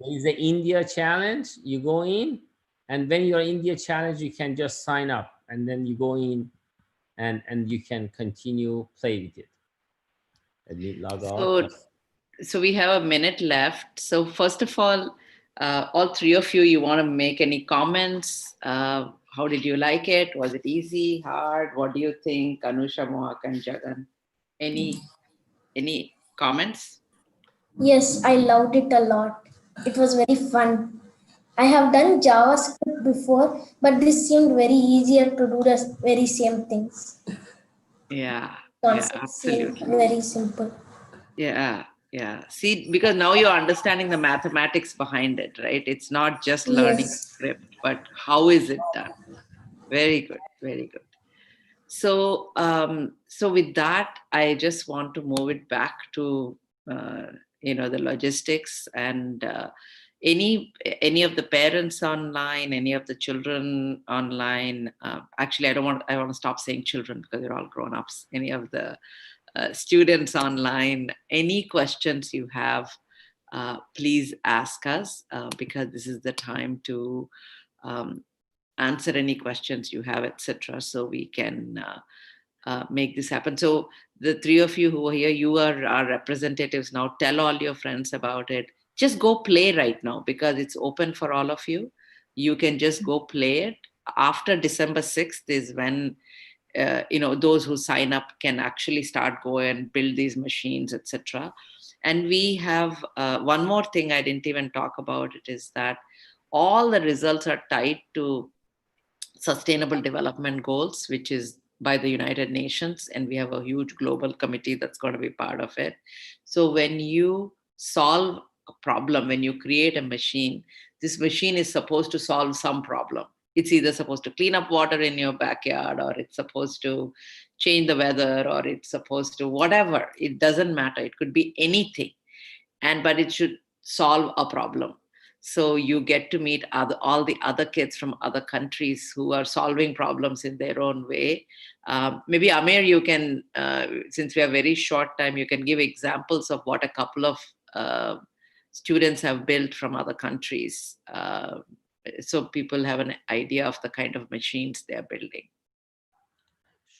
there is the India challenge. You go in, and when you're India challenge, you can just sign up, and then you go in, and you can continue play with it. Let me log out. So we have a minute left. So first of all three of you, you want to make any comments? How did you like it? Was it easy, hard? What do you think, Anusha, Mohak, and Jagan? Any comments? Yes, I loved it a lot. It was very fun. I have done JavaScript before, but this seemed very easier to do the very same things. Yeah, Concepts seemed absolutely. very simple. Yeah. See, because now you're understanding the mathematics behind it, right? It's not just learning Yes. script, but how is it done? Very good, very good. So, so with that, I just want to move it back to the logistics, and any of the parents online, any of the children online. Actually, I want to stop saying children because they're all grown-ups. Any of the students online, any questions you have, please ask us, because this is the time to answer any questions you have, etc. So we can make this happen. So the three of you who are here, you are our representatives now. Tell all your friends about it. Just go play right now, because it's open for all of you. You can just go play it. After December 6th is when those who sign up can actually start going and build these machines, etc. And we have one more thing I didn't even talk about. It is that all the results are tied to Sustainable Development Goals, which is by the United Nations, and we have a huge global committee that's going to be part of it. So when you solve a problem, when you create a machine, this machine is supposed to solve some problem. It's either supposed to clean up water in your backyard, or it's supposed to change the weather, or it's supposed to whatever. It doesn't matter. It could be anything, but it should solve a problem. So you get to meet all the other kids from other countries who are solving problems in their own way. Maybe Amir, you can, since we have very short time, you can give examples of what a couple of students have built from other countries, so people have an idea of the kind of machines they're building.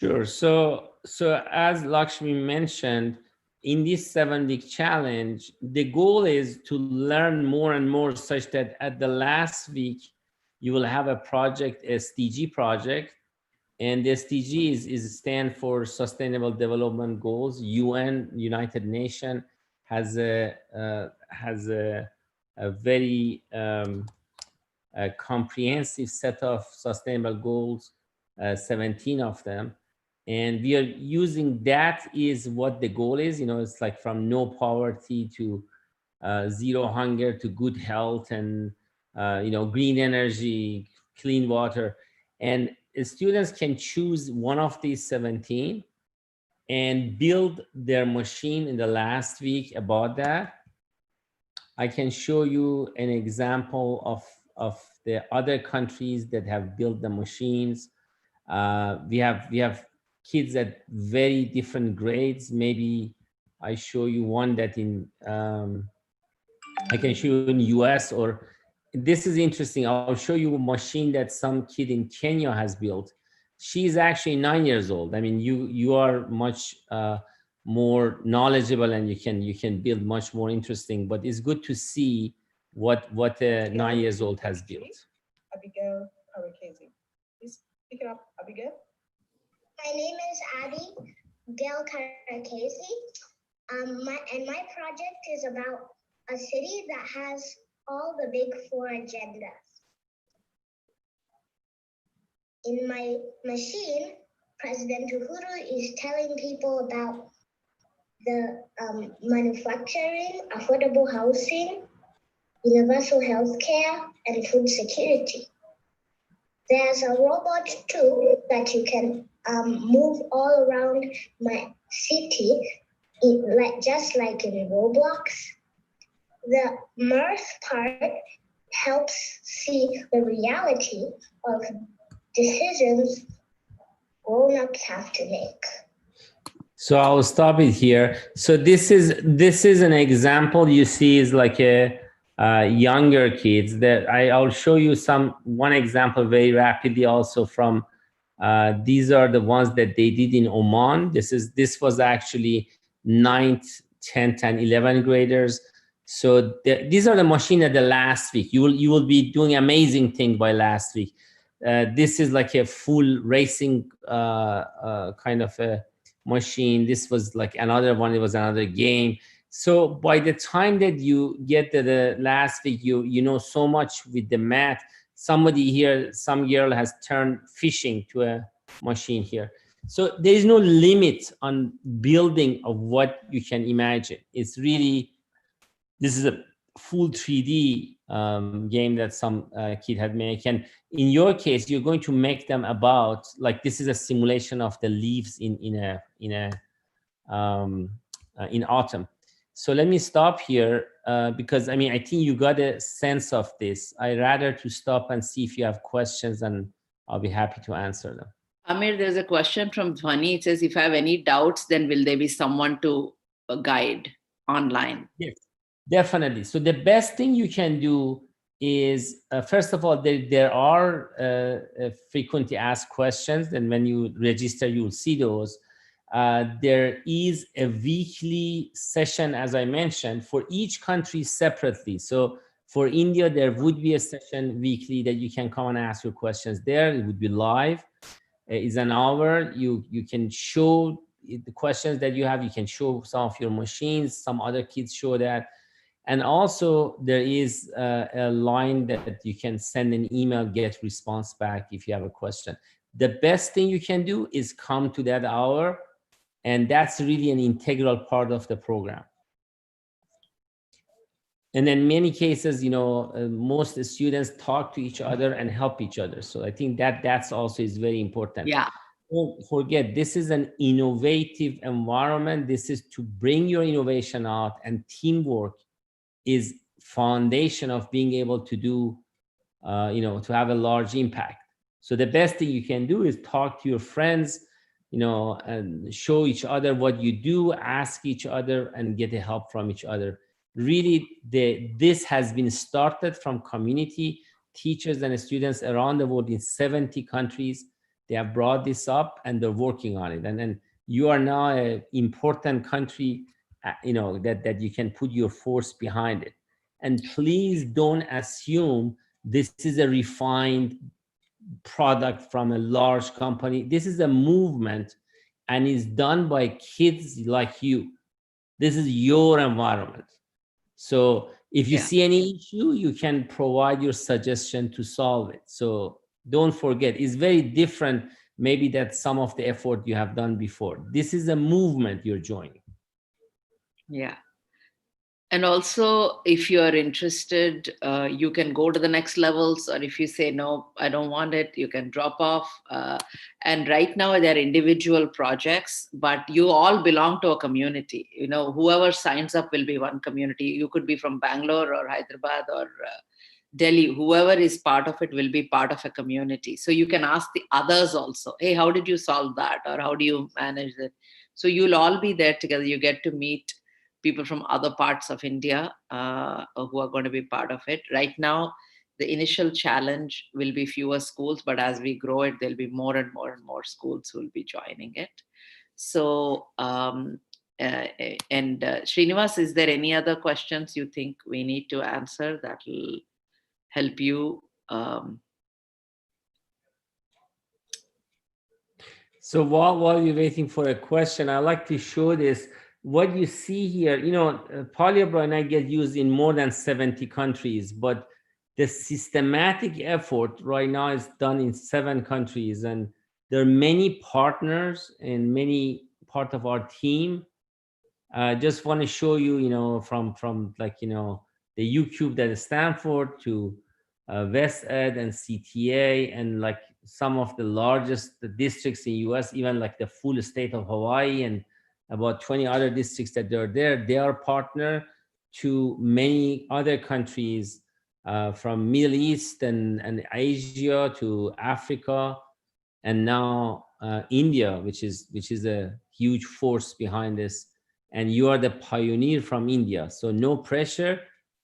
Sure. So as Lakshmi mentioned, in this 7-week challenge, the goal is to learn more and more, such that at the last week, you will have a project, a Sdg project. And the Sdg is stand for Sustainable Development Goals. UN, United Nations, has a very a comprehensive set of sustainable goals, 17 of them. And we are using that is what the goal is. It's like from no poverty to zero hunger to good health, and green energy, clean water. And students can choose one of these 17 and build their machine in the last week about that. I can show you an example of the other countries that have built the machines. We have kids at very different grades. Maybe I show you one that I can show you in US, or this is interesting. I'll show you a machine that some kid in Kenya has built. She's actually 9 years old. I mean, you are much more knowledgeable, and you can build much more interesting, but it's good to see what a 9 years old has built. Abigail Arakezi. Please pick it up, Abigail. My name is Adi. Gail Karakesi. My project is about a city that has all the big 4 agendas. In my machine, President Uhuru is telling people about the manufacturing, affordable housing, universal health care, and food security. There's a robot too that you can move all around my city, just like in Roblox. The mirth part helps see the reality of decisions grown-ups have to make. So I'll stop it here. So this is an example you see is like a younger kids that I'll show you one example very rapidly also from these are the ones that they did in Oman. This was actually 9th, 10th, and 11th graders. So these are the machine at the last week. You will be doing amazing thing by last week. This is like a full racing kind of a machine. This was like another one. It was another game. So by the time that you get to the last week, you know so much with the math. Somebody here, some girl has turned fishing to a machine here. So there is no limit on building of what you can imagine. It's really, this is a full 3D game that some kid had made. And in your case, you're going to make them about, like this is a simulation of the leaves in autumn. So let me stop here because I mean, I think you got a sense of this. I'd rather to stop and see if you have questions, and I'll be happy to answer them. Amir, there's a question from Dhwani. It says, if I have any doubts, then will there be someone to guide online? Yes, definitely. So the best thing you can do is, first of all, there are frequently asked questions, and when you register, you will see those. There is a weekly session, as I mentioned, for each country separately. So for India, there would be a session weekly that you can come and ask your questions there. It would be live. It's an hour. You can show the questions that you have. You can show some of your machines. Some other kids show that. And also there is a line that you can send an email, get response back if you have a question. The best thing you can do is come to that hour, and that's really an integral part of the program. And in many cases, you know, most students talk to each other and help each other. So I think that's also is very important. Yeah. Don't forget, this is an innovative environment. This is to bring your innovation out, and teamwork is foundation of being able to do, you know, to have a large impact. So the best thing you can do is talk to your friends, you know, and show each other what you do, ask each other, and get the help from each other. Really, this has been started from community teachers and students around the world in 70 countries. They have brought this up and they're working on it. And then you are now an important country, you know, that you can put your force behind it. And please don't assume this is a refined product from a large company. This is a movement and is done by kids like you. This is your environment. So if you see any issue, you can provide your suggestion to solve it. So don't forget, it's very different maybe that some of the effort you have done before. This is a movement you're joining. Yeah. And also, if you're interested, you can go to the next levels, or if you say, no, I don't want it, you can drop off. And right now they're individual projects, but you all belong to a community. You know, whoever signs up will be one community. You could be from Bangalore or Hyderabad or Delhi. Whoever is part of it will be part of a community. So you can ask the others also, hey, how did you solve that? Or how do you manage it? So you'll all be there together. You get to meet people from other parts of India who are going to be part of it. Right now, the initial challenge will be fewer schools, but as we grow it, there'll be more and more and more schools who will be joining it. So, Srinivas, is there any other questions you think we need to answer that will help you? So while you're waiting for a question, I'd like to show this. What you see here, you know, polyobronite get used in more than 70 countries, but the systematic effort right now is done in 7 countries, and there are many partners and many part of our team. Just want to show you, you know, from like, you know, the UCube that is Stanford to West Ed and CTA, and like some of the largest districts in US, even like the full state of Hawaii and about 20 other districts that are there. They are partner to many other countries from Middle East and Asia to Africa, and now India, which is a huge force behind this. And you are the pioneer from India, so no pressure,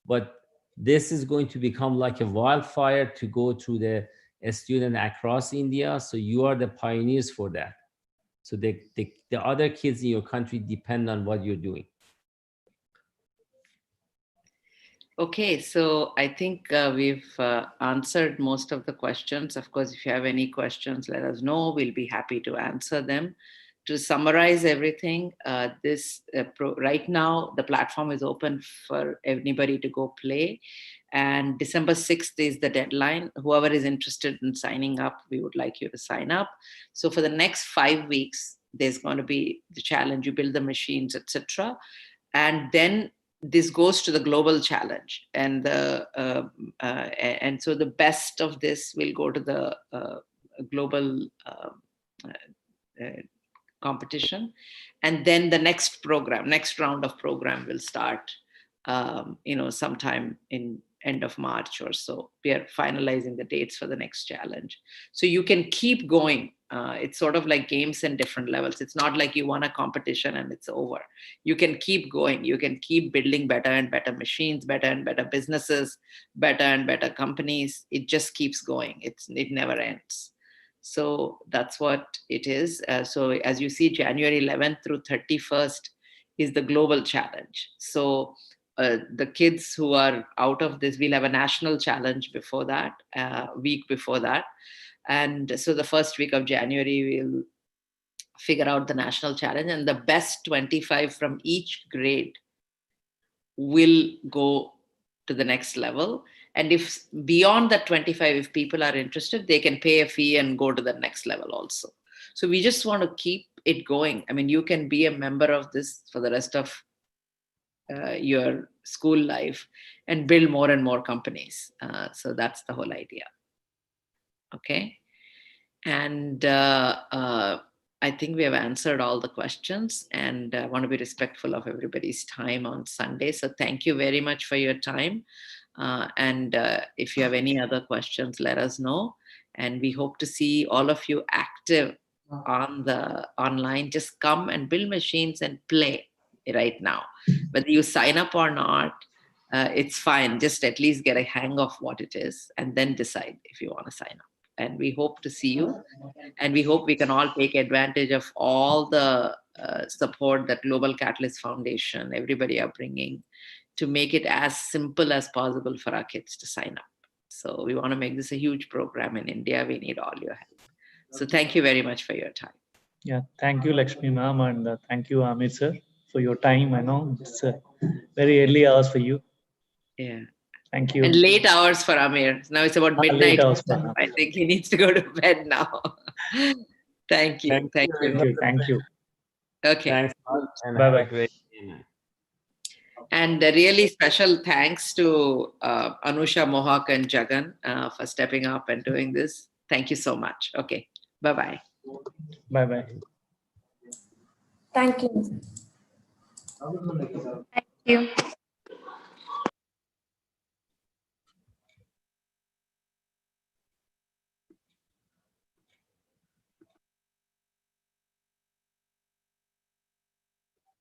but this is going to become like a wildfire to go through the student across India. So you are the pioneers for that. So the other kids in your country depend on what you're doing. Okay, so I think we've answered most of the questions. Of course, if you have any questions, let us know. We'll be happy to answer them. To summarize everything, right now, the platform is open for anybody to go play. And December 6th is the deadline. Whoever is interested in signing up, we would like you to sign up. So for the next 5 weeks, there's going to be the challenge. You build the machines, etc. And then this goes to the global challenge. And so the best of this will go to the global competition. And then the next round of program will start, sometime in end of March or so. We are finalizing the dates for the next challenge. So you can keep going. It's sort of like games in different levels. It's not like you won a competition and it's over. You can keep going. You can keep building better and better machines, better and better businesses, better and better companies. It just keeps going. It never ends. So that's what it is. So as you see, January 11th through 31st is the global challenge. So the kids who are out of this, we'll have a national challenge before that, week before that. And so the first week of January, we'll figure out the national challenge, and the best 25 from each grade will go to the next level. And if beyond that 25, if people are interested, they can pay a fee and go to the next level also. So we just want to keep it going. I mean, you can be a member of this for the rest of your school life and build more and more companies. So that's the whole idea. Okay. And I think we have answered all the questions, and I want to be respectful of everybody's time on Sunday. So thank you very much for your time. And if you have any other questions, let us know. And we hope to see all of you active on the online. Just come and build machines and play right now. Whether you sign up or not, it's fine. Just at least get a hang of what it is and then decide if you want to sign up. And we hope to see you. And we hope we can all take advantage of all the support that Global Catalyst Foundation, everybody are bringing to make it as simple as possible for our kids to sign up. So we want to make this a huge program in India. We need all your help. So thank you very much for your time. Yeah, thank you, Lakshmi ma'am, and thank you, Amir sir, for your time. I know it's very early hours for you. Yeah. Thank you. And late hours for Amir. Now it's about midnight. Late hours for him. I think he needs to go to bed now. Thank you. Thank you. Thank you. Okay. Thanks a lot, and Bye-bye. have a great day. And a really special thanks to Anusha, Mohak, and Jagan for stepping up and doing this. Thank you so much. Okay. Bye-bye. Bye-bye. Thank you. Thank you.